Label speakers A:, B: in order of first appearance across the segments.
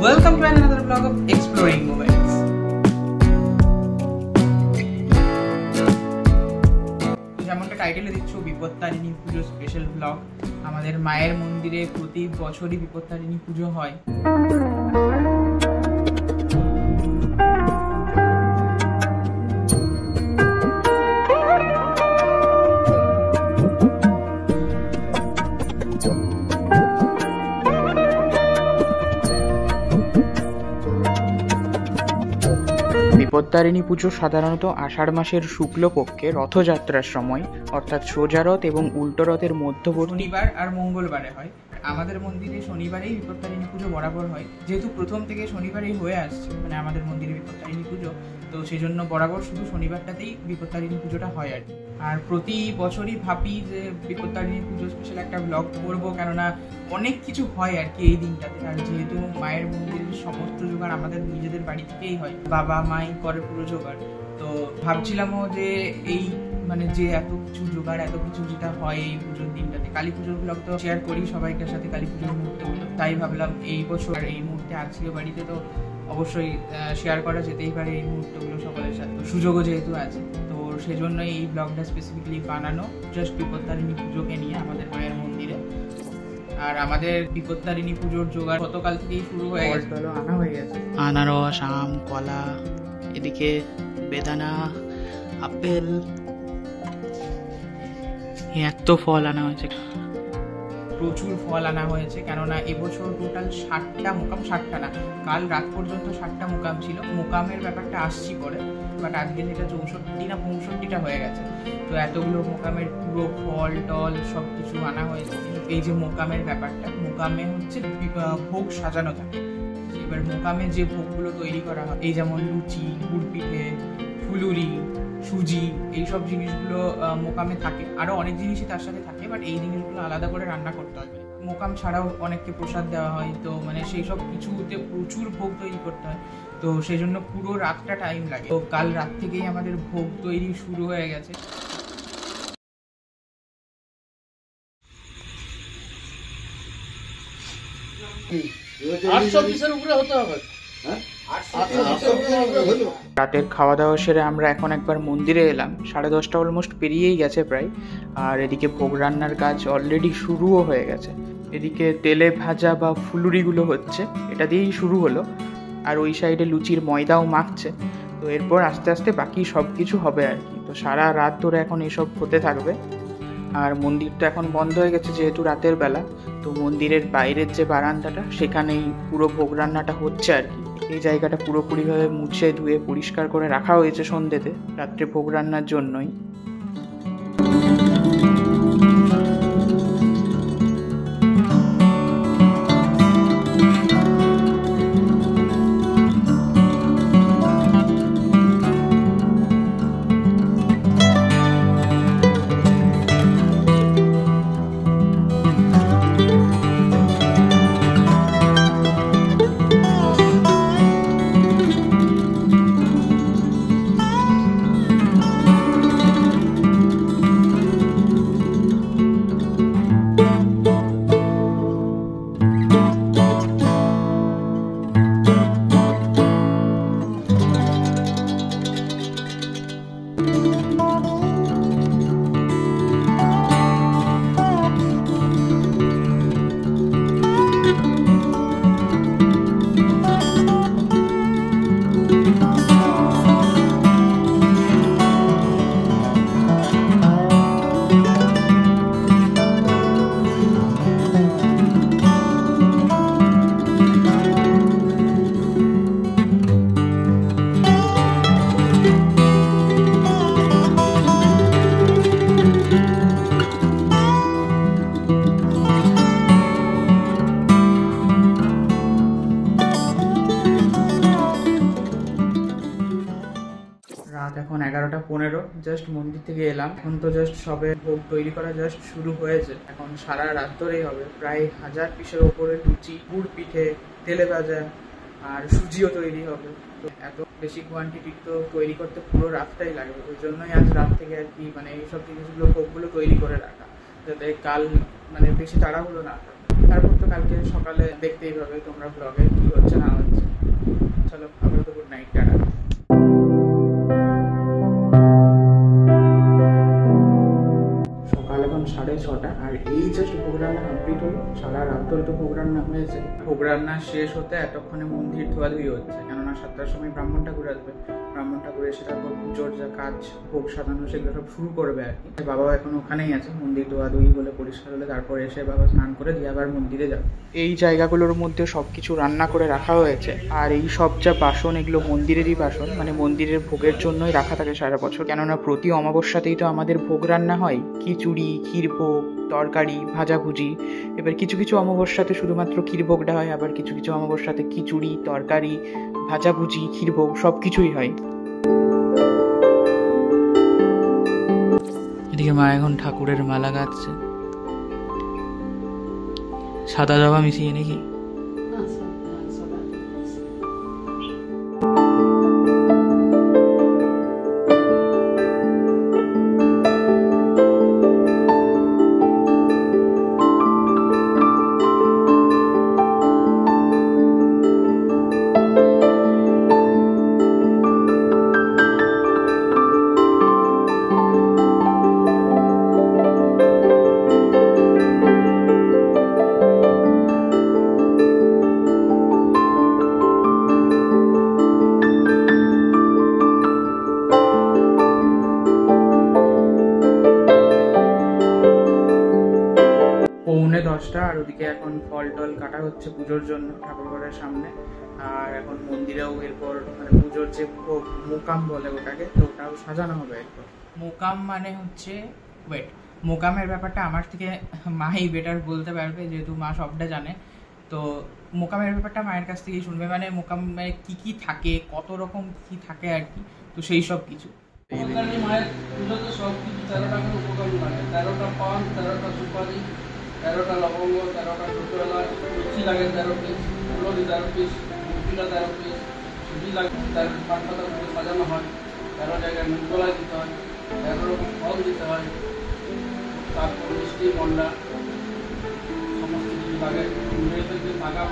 A: Welcome to another vlog of Exploring Moments. যেমনটা টাইটেলে দিচ্ছ, বিপত্তারিণী পুজো special blog. আমাদের মায়ের মন্দিরে প্রতি বছরই বিপত্তারিণী পুজো হয়। বিপত্তারিণী পুজো সাধারণত আষাঢ় মাসের শুক্লপক্ষে রথযাত্রার সময়, অর্থাৎ সোজা রথ এবং উল্টো রথের মধ্যবর্তী শনিবার আর মঙ্গলবারে হয়। আমাদের মন্দিরে শনিবারেই বিপত্তারিণী পুজো বরাবর হয়, যেহেতু প্রথম থেকে শনিবারেই হয়ে আসছে, মানে আমাদের মন্দিরে বিপত্তারিণী পুজো, তো সেই জন্য বরাবর শুধু শনিবারটাতেই বিপত্তারিণী পুজোটা হয় আর কি। আর প্রতি বছরই ভাবি যে বিপত্তারিণী পুজো স্পেশাল একটা ব্লগ করবো, কেননা অনেক কিছু হয় আর কি এই দিনটাতে। আর যেহেতু মায়ের মন্দিরের সমস্ত জোগাড় আমাদের নিজেদের বাড়ি থেকেই হয়, বাবা মাই করে পুরো জোগাড়, তো ভাবছিলামও যে এই মানে যে এত কিছু জোগাড়, এত কিছু যেটা হয় এই পুজোর দিনটাতে, কালী পুজোর ব্লগ তো শেয়ার করি সবাইকার সাথে কালী পুজোর মুহূর্তগুলো, তাই ভাবলাম এই বছর এই মুহূর্তে আজকে বাড়িতে তো অবশ্যই শেয়ার করা যেতেই পারে এই মুহূর্তগুলো সকলের সাথে, সুযোগও যেহেতু আছে, তো সেজন্যই এই ব্লগটা স্পেসিফিক্যালি বানানো জাস্ট বিপত্তারিণী পুজোকে নিয়ে আমাদের মায়ের মন্দিরে। আর আমাদের বিপত্তারিণী পুজোর জোগাড় গতকাল থেকেই শুরু হয়ে গেছে, আনা হয়ে গেছে আনারস, আম, কলা, এদিকে বেদানা, আপেল, এত ফল আনা হয়েছে, প্রচুর ফল আনা হয়েছে। কেননা এবছর টোটাল 60টা মোকাম, 60টা না, কাল রাত পর্যন্ত 60টা মোকাম ছিল। মোকামের ব্যাপারটা আসছি পরে, বাট আজকে যেটা 64 না 65টা হয়ে গেছে। তো এতগুলো মোকামের পুরো ফল টল সব কিছু আনা হয়েছে। এই যে মোকামের ব্যাপারটা, মোকামে হচ্ছে ভোগ সাজানো থাকে। এবার মোকামে যে ভোগগুলো তৈরি করা হয়, এই যেমন লুচি, গুড় পিঠে, ফুলুরি, সুজি, এইসব জিনিসগুলো মোকামে থাকে। আরও অনেক জিনিসই তার সাথে থাকে, বাট এই জিনিসগুলো আলাদা করে রান্না করতে হবে। মোকাম ছাড়াও অনেককে প্রসাদ দেওয়া হয়, তো মানে সেই সব কিছুতে প্রচুর ভোগ তৈরি করতে হয়, তো সেই জন্য পুরো রাতটা টাইম লাগে। তো কাল রাত থেকেই আমাদের ভোগ তৈরি শুরু হয়ে গেছে। রাতের খাওয়া দাওয়া সেরে আমরা এখন একবার মন্দিরে এলাম। 10:30 অলমোস্ট পেরিয়েই গেছে প্রায়। আর এদিকে ভোগ রান্নার কাজ অলরেডি শুরুও হয়ে গেছে। এদিকে তেলে ভাজা বা ফুলুরিগুলো হচ্ছে, এটা দিয়েই শুরু হলো। আর ওই সাইডে লুচির ময়দাও মাখছে। তো এরপর আস্তে আস্তে বাকি সব কিছু হবে আর কি। তো সারা রাত ধরে এখন এসব হতে থাকবে। আর মন্দিরটা এখন বন্ধ হয়ে গেছে যেহেতু রাতের বেলা, তো মন্দিরের বাইরের যে বারান্দাটা, সেখানেই পুরো ভোগ রান্নাটা হচ্ছে আর কি। এই জায়গাটা পুরোপুরিভাবে মুছে ধুয়ে পরিষ্কার করে রাখা হয়েছে সন্ধ্যেতে, রাত্রে ভোগ রান্নার জন্যই। রাত এখন 11:15, জাস্ট মন্দির থেকে এলাম। এখন তো জাস্ট সবে ভোগ তৈরি করা জাস্ট শুরু হয়েছে। এখন সারা রাত ধরেই হবে, প্রায় 1000 পিসের ওপরে লুচি, গুড় পিঠে, তেলে ভাজা আর সুজিও তৈরি হবে। তো এত বেশি কোয়ান্টিটি তো তৈরি করতে পুরো রাতটাই লাগবে। ওই জন্যই আজ রাত থেকে আর কি মানে এইসব জিনিসগুলো ভোগগুলো তৈরি করে রাখা, যাতে কাল মানে বেশি তাড়াহুড়ো না থাকে। তারপর তো কালকে সকালে দেখতেই পাবে তোমরা ব্লগে কী হচ্ছে না হচ্ছে। চলো আমরা তো গুড নাইট, টাটা। সকাল এখন 6:30 আর এই জাস্ট ভোগ রান্না কমপ্লিট হলো। সারা রাত ধরে তো ভোগ রান্না হয়েছে। ভোগ রান্না শেষ হতে এতক্ষণে মন্দির ধোয়াধুয়ি হচ্ছে, কেননা 7টার সময় ব্রাহ্মণ ঠাকুর আসবে। ব্রাহ্মণ ঠাকুর এসে তারপর পুজোর যা কাজ, ভোগ সাজানো, সেগুলো সব শুরু করবে আর কি। বাবাও এখন ওখানেই আছে, মন্দির ধোয়াধুয়ি হলে পরিষ্কার হলে তারপর এসে বাবা স্নান করে দিয়ে আবার মন্দিরে যাবে। এই জায়গাগুলোর মধ্যে সব কিছু রান্না করে রাখা হয়েছে। আর এই সব যা বাসন, এগুলো মন্দিরেরই বাসন, মানে মন্দিরের ভোগের জন্যই রাখা থাকে সারা বছর। কেননা প্রতি অমাবস্যাতেই তো আমাদের ভোগ রান্না হয়, খিচুড়ি, ক্ষীরভোগ, তরকারি, ভাজাভুজি। এবার কিছু কিছু অমাবস্যাতে শুধুমাত্র ক্ষীরভোগটা হয়, আবার কিছু কিছু অমাবস্যাতে খিচুড়ি, তরকারি, ভাজাভুজি, ক্ষীরভোগ সব কিছুই হয়। এদিকে মা এখন ঠাকুরের মালা গাঁথছে। সাদা জবা মিশিয়ে নাকি? পৌনে 10টা আর ওদিকে এখন ফল টল কাটা হচ্ছে পুজোর জন্য ঠাকুরঘরের সামনে। আর এখন মন্দিরেও এরপর মানে পুজোর যে মোকাম বলে ওটাকে, তো ওটাও সাজানো হবে এরপর। মোকাম মানে হচ্ছে মোকামের ব্যাপারটা আমার থেকে মাই বেটার বলতে পারবে, যেহেতু মা সবটা জানে। তো মোকামের ব্যাপারটা মায়ের কাছ থেকেই শুনবে, মানে মোকামে কি কি থাকে, কত রকম কি থাকে আর কি, তো সেই সব কিছু।
B: মায়ের পুজোতে সব কিছু 13টা করে উপকরণ লাগে। 13টা পান, 13টা সুপারি, 13টা লবঙ্গ, 13টা ছোটো এলাচ, লুচি লাগে 13 পিস, হলদি 13 পিস, মুরগিটা 13 পিস, সুজি লাগে 13 পান পাতা করে সাজানো হয়। 13 জায়গায় মুগতলা দিতে হয়, 13 রকম ফল দিতে হয়, তারপর মিষ্টি, মন্ডা সমস্ত কিছু লাগে। মেয়েদের যে টাকা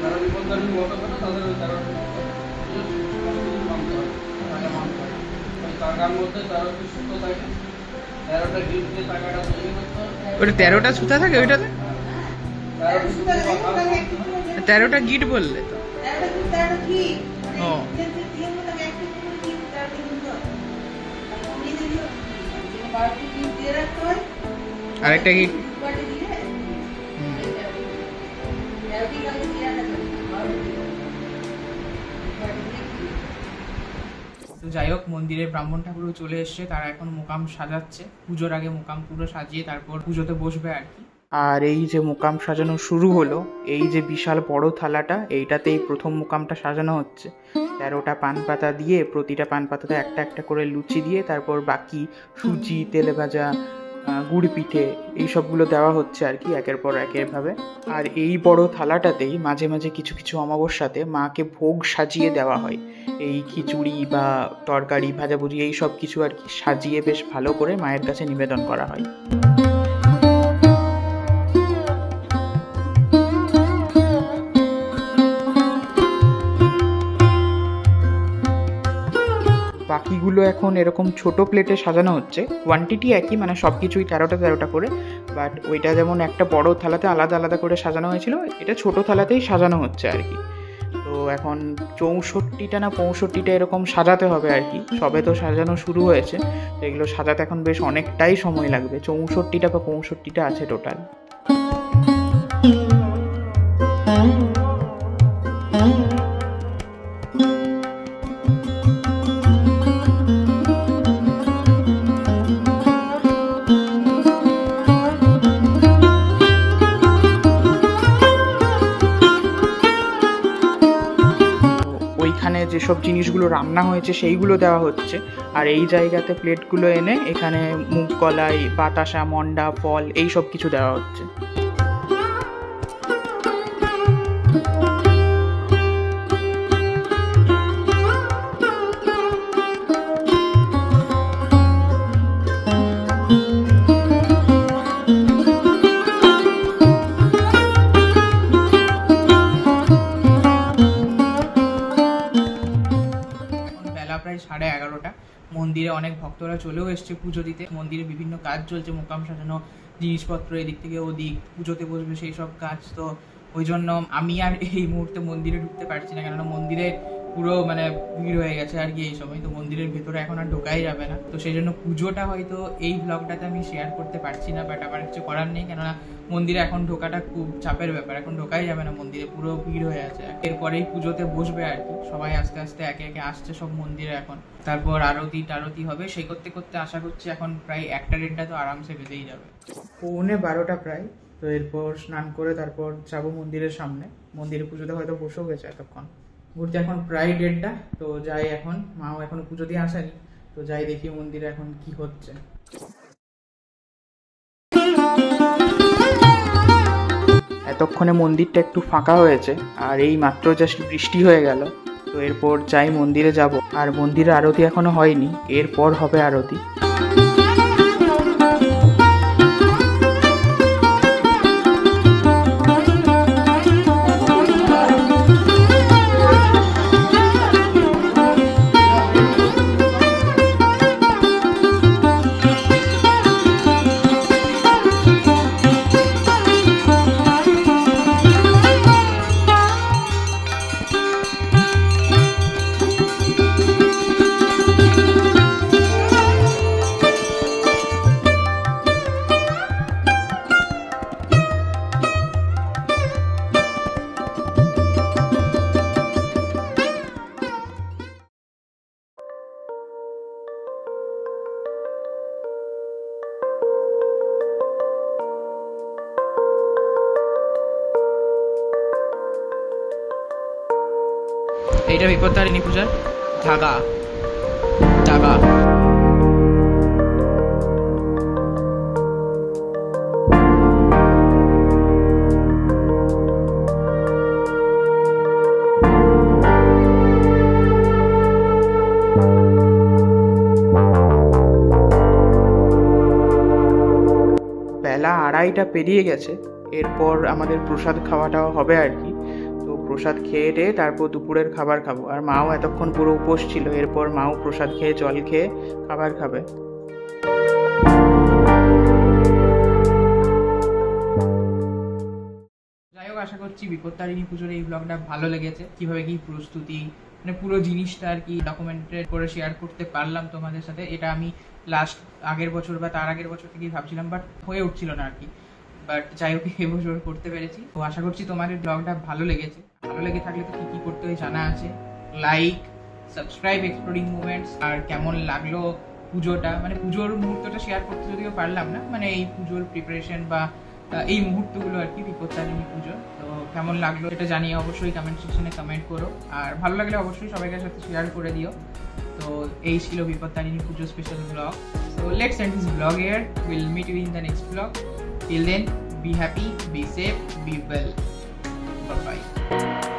B: যারা বিপদকালীন মতো করে তাদের ওই 13 মানতে হয়, টাকা মানতে হয়। ওই টাকার মধ্যে 13টি সুতো থাকে, 13টা গিট দিয়ে টাকাটা তৈরি করতে হয়।
A: ওটা 13টা সুতা থাকে ওইটাতে? 13টা গিট বললে তো? ও আরেকটা গিট। তো যাই হোক, মন্দিরে ব্রাহ্মণ ঠাকুরও চলে এসছে, তারা এখন মোকাম সাজাচ্ছে। পুজোর আগে মোকাম পুরো সাজিয়ে তারপর পুজোতে বসবে আর কি। আর এই যে মোকাম সাজানো শুরু হলো, এই যে বিশাল বড় থালাটা, এইটাতেই প্রথম মোকামটা সাজানো হচ্ছে। 13টা পান পাতা দিয়ে, প্রতিটা পান পাতাতে একটা একটা করে লুচি দিয়ে, তারপর বাকি সুজি, তেলে ভাজা, গুড় পিঠে, এই সবগুলো দেওয়া হচ্ছে আর কি, একের পর একের ভাবে। আর এই বড় থালাটাতেই মাঝে মাঝে কিছু কিছু অমাবস্যাতে মাকে ভোগ সাজিয়ে দেওয়া হয়। এই খিচুড়ি বা তরকারি, ভাজাভুজি, এই সব কিছু আর কি সাজিয়ে বেশ ভালো করে মায়ের কাছে নিবেদন করা হয়। বাকিগুলো এখন এরকম ছোট প্লেটে সাজানো হচ্ছে। কোয়ান্টিটি একই, মানে সব কিছুই 13টা করে, বাট ওইটা যেমন একটা বড় থালাতে আলাদা আলাদা করে সাজানো হয়েছিল, এটা ছোট থালাতেই সাজানো হচ্ছে আর কি। তো এখন 64টা না 65টা এরকম সাজাতে হবে আর কি। সবে তো সাজানো শুরু হয়েছে, তো এগুলো সাজাতে এখন বেশ অনেকটাই সময় লাগবে। 64টা বা 65টা আছে টোটাল। যেসব জিনিসগুলো রান্না হয়েছে সেইগুলো দেওয়া হচ্ছে। আর এই জায়গাতে প্লেটগুলো এনে এখানে মুগ কলাই, বাতাসা, মন্ডা, ফল, এই সব কিছু দেওয়া হচ্ছে। অনেক ভক্তরা চলেও এসছে পুজো দিতে। মন্দিরে বিভিন্ন কাজ চলছে, মোকাম সাজানো, জিনিসপত্র এদিক থেকে ওদিক, পুজোতে বসবে সেই সব কাজ। তো ওই জন্য আমি আর এই মুহূর্তে মন্দিরে ঢুকতে পারছি না, কেননা মন্দিরে পুরো মানে ভিড় হয়ে গেছে আর কি এই সময়। তো মন্দিরের ভেতরে এখন আর ঢোকাই যাবে না। তো সেই জন্য পুজোটা হয়তো এই ব্লগটাতে আমি শেয়ার করতে পারছি না, বাট আমার কিছু করার নেই, কেননা মন্দিরে এখন ঢোকাটা খুব চাপের ব্যাপার। এখন ঢোকাই যাবে না মন্দিরে, পুরো ভিড় হয়ে আছে। এরপরেই পুজোতে বসবে আর কি, সবাই আস্তে আস্তে একে একে আসছে সব মন্দিরে এখন। তারপর আরতি হবে, সেই করতে করতে আশা করছি এখন প্রায় 1টা-1:30 তো আরামসে বেজেই যাবে, 11:45 প্রায়। তো এরপর স্নান করে তারপর যাবো মন্দিরের সামনে। মন্দিরে পুজোতে হয়তো বসেও গেছে এতক্ষণ। ঘুরতে এখন প্রায় 1:30, তো যাই এখন। মাও এখন পুজো দিয়ে আসেনি, তো যাই দেখি মন্দিরে এখন কি হচ্ছে। এতক্ষণে মন্দিরটা একটু ফাঁকা হয়েছে, আর এই মাত্র জাস্ট বৃষ্টি হয়ে গেল। তো এরপর যাই মন্দিরে যাব। আর মন্দিরে আরতি এখনো হয়নি, এরপর হবে আরতি। এইটা বিপত্তারিণী পূজার ধাগা। বেলা 2:30 পেরিয়ে গেছে। এরপর আমাদের প্রসাদ খাওয়াটাও হবে আর কি। তো প্রসাদ খেয়ে টেয়ে তারপর দুপুরের খাবার খাবো। আর মাও এতক্ষণ পুরো উপোস ছিল, এরপর মাও প্রসাদ খেয়ে জল খেয়ে খাবার খাবে। যাই হোক, আশা করছি বিপত্তারিণী পুজোর এই ব্লগটা ভালো লেগেছে। কিভাবে কি প্রস্তুতি, মানে পুরো জিনিসটা আর কি ডকুমেন্টেড করে শেয়ার করতে পারলাম তোমাদের সাথে। এটা আমি আগের বছর বা তার আগের বছর থেকেই ভাবছিলাম, বাট হয়ে উঠছিল না আর কি। বাট যাই হোক, এবছর করতে পেরেছি। তো আশা করছি তোমাদের ব্লগটা ভালো লেগেছে। ভালো লেগে থাকলে তো কি করতে হয় জানা আছে। Like, subscribe exploring movements. আর কেমন লাগলো পুজোটা, মানে পুজোর মুহূর্তটা শেয়ার করতে যদিও পারলাম না, মানে এই পুজোর প্রিপারেশন বা এই মুহূর্তগুলো আর কি, বিপত্তারিণী পুজো। তো কেমন লাগলো এটা জানিয়ে অবশ্যই কমেন্ট সেকশনে কমেন্ট করো। আর ভালো লাগলে অবশ্যই সবাইকার সাথে শেয়ার করে দিও। তো এই ছিল বিপত্তারিণী পুজো special blog. So let's end this vlog here. We'll meet you in the next vlog. Till then, be happy, be safe, be well. Bye bye.